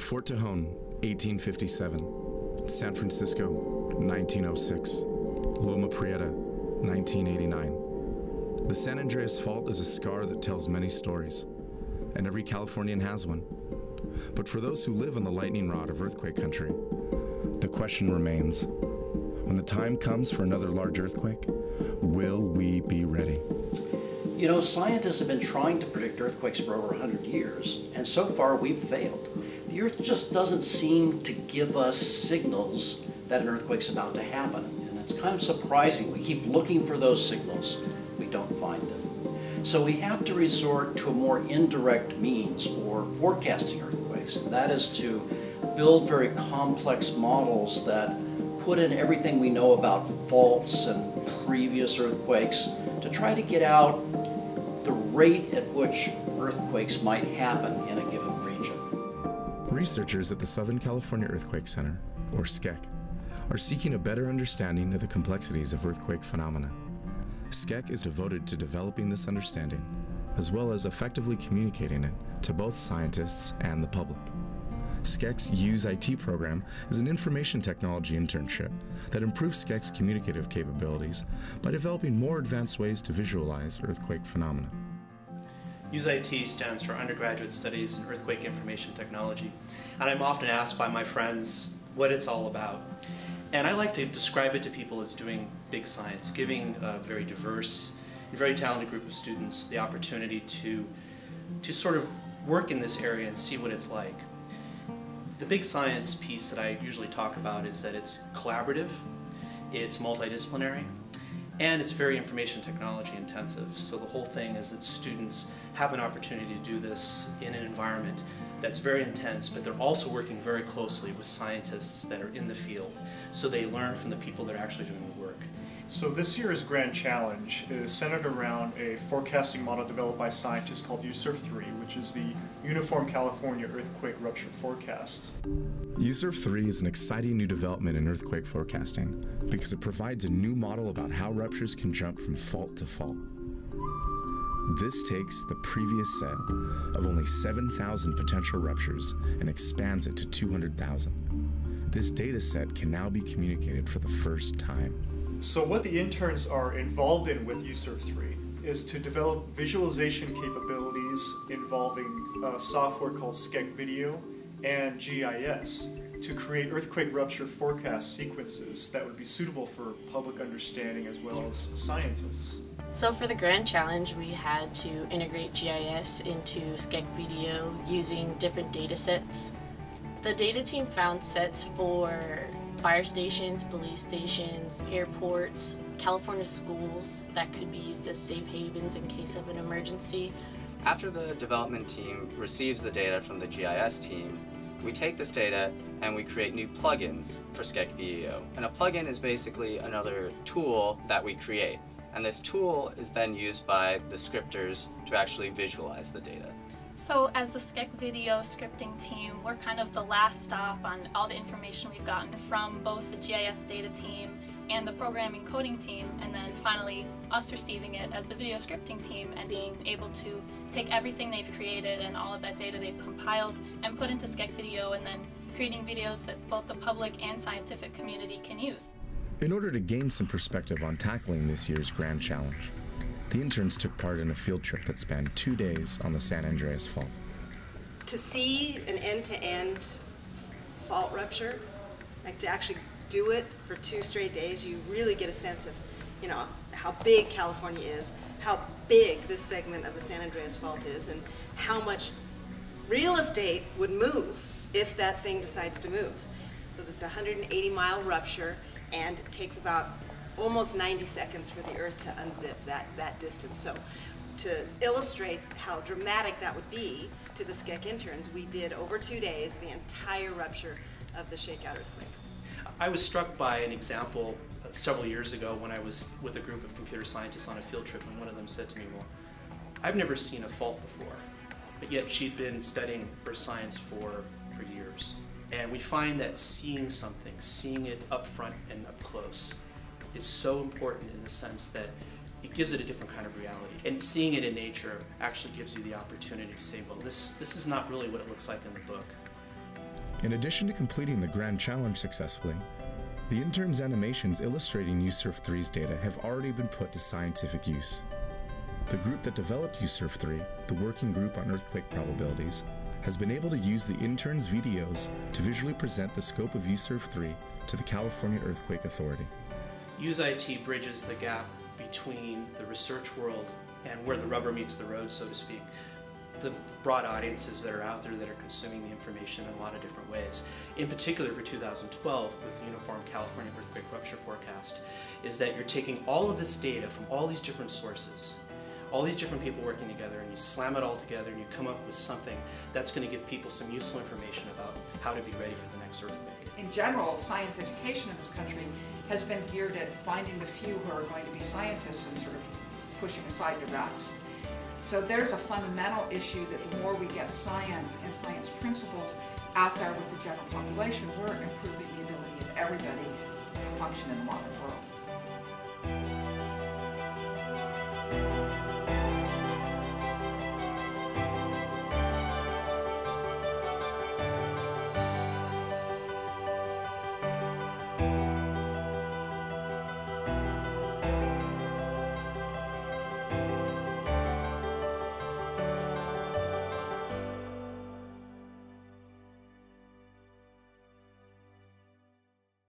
Fort Tejon, 1857. San Francisco, 1906. Loma Prieta, 1989. The San Andreas Fault is a scar that tells many stories, and every Californian has one. But for those who live on the lightning rod of earthquake country, the question remains, when the time comes for another large earthquake, will we be ready? You know, scientists have been trying to predict earthquakes for over 100 years, and so far we've failed. The Earth just doesn't seem to give us signals that an earthquake's about to happen, and it's kind of surprising. We keep looking for those signals, we don't find them. So we have to resort to a more indirect means for forecasting earthquakes, and that is to build very complex models that put in everything we know about faults and previous earthquakes to try to get out the rate at which earthquakes might happen in a given region. Researchers at the Southern California Earthquake Center, or SCEC, are seeking a better understanding of the complexities of earthquake phenomena. SCEC is devoted to developing this understanding, as well as effectively communicating it to both scientists and the public. SCEC's UseIT program is an information technology internship that improves SCEC's communicative capabilities by developing more advanced ways to visualize earthquake phenomena. UseIT stands for Undergraduate Studies in Earthquake Information Technology, and I'm often asked by my friends what it's all about. And I like to describe it to people as doing big science, giving a very diverse and very talented group of students the opportunity to sort of work in this area and see what it's like. The big science piece that I usually talk about is that it's collaborative, it's multidisciplinary, and it's very information technology intensive. So the whole thing is that students have an opportunity to do this in an environment that's very intense, but they're also working very closely with scientists that are in the field, so they learn from the people that are actually doing the work. So this year's Grand Challenge is centered around a forecasting model developed by scientists called USERF-3, which is the Uniform California Earthquake Rupture Forecast. USERF-3 is an exciting new development in earthquake forecasting because it provides a new model about how ruptures can jump from fault to fault. This takes the previous set of only 7,000 potential ruptures and expands it to 200,000. This data set can now be communicated for the first time. So what the interns are involved in with USERF-3 is to develop visualization capabilities involving software called SCEC-VDO and GIS to create earthquake rupture forecast sequences that would be suitable for public understanding as well as scientists. So for the Grand Challenge, we had to integrate GIS into SCEC-VDO using different data sets. The data team found sets for fire stations, police stations, airports, California schools that could be used as safe havens in case of an emergency. After the development team receives the data from the GIS team, we take this data and we create new plugins for SCEC-VDO. And a plugin is basically another tool that we create. And this tool is then used by the scripters to actually visualize the data. So as the SCEC-VDO scripting team, we're kind of the last stop on all the information we've gotten from both the GIS data team and the programming coding team, and then finally us receiving it as the video scripting team and being able to take everything they've created and all of that data they've compiled and put into SCEC-VDO, and then creating videos that both the public and scientific community can use. In order to gain some perspective on tackling this year's Grand Challenge, the interns took part in a field trip that spanned 2 days on the San Andreas Fault. To see an end-to-end fault rupture, like to actually do it for 2 straight days, you really get a sense of, you know, how big California is, how big this segment of the San Andreas Fault is, and how much real estate would move if that thing decides to move. So this is a 180-mile rupture, and it takes about almost 90 seconds for the Earth to unzip that distance. So to illustrate how dramatic that would be to the SCEC interns, we did over 2 days the entire rupture of the shakeout earthquake. I was struck by an example several years ago when I was with a group of computer scientists on a field trip, and one of them said to me, well, I've never seen a fault before, but yet she'd been studying earth science for years. And we find that seeing something, seeing it up front and up close, is so important in the sense that it gives it a different kind of reality. And seeing it in nature actually gives you the opportunity to say, well, this is not really what it looks like in the book. In addition to completing the Grand Challenge successfully, the interns' animations illustrating USURF3's data have already been put to scientific use. The group that developed USURF3, the Working Group on Earthquake Probabilities, has been able to use the interns' videos to visually present the scope of USURF3 to the California Earthquake Authority. UseIT bridges the gap between the research world and where the rubber meets the road, so to speak. The broad audiences that are out there that are consuming the information in a lot of different ways. In particular for 2012 with the Uniform California Earthquake Rupture Forecast, is that you're taking all of this data from all these different sources, all these different people working together, and you slam it all together and you come up with something that's going to give people some useful information about how to be ready for the next earthquake. In general, science education in this country has been geared at finding the few who are going to be scientists and sort of pushing aside the rest. So there's a fundamental issue that the more we get science and science principles out there with the general population, we're improving the ability of everybody to function in the modern world.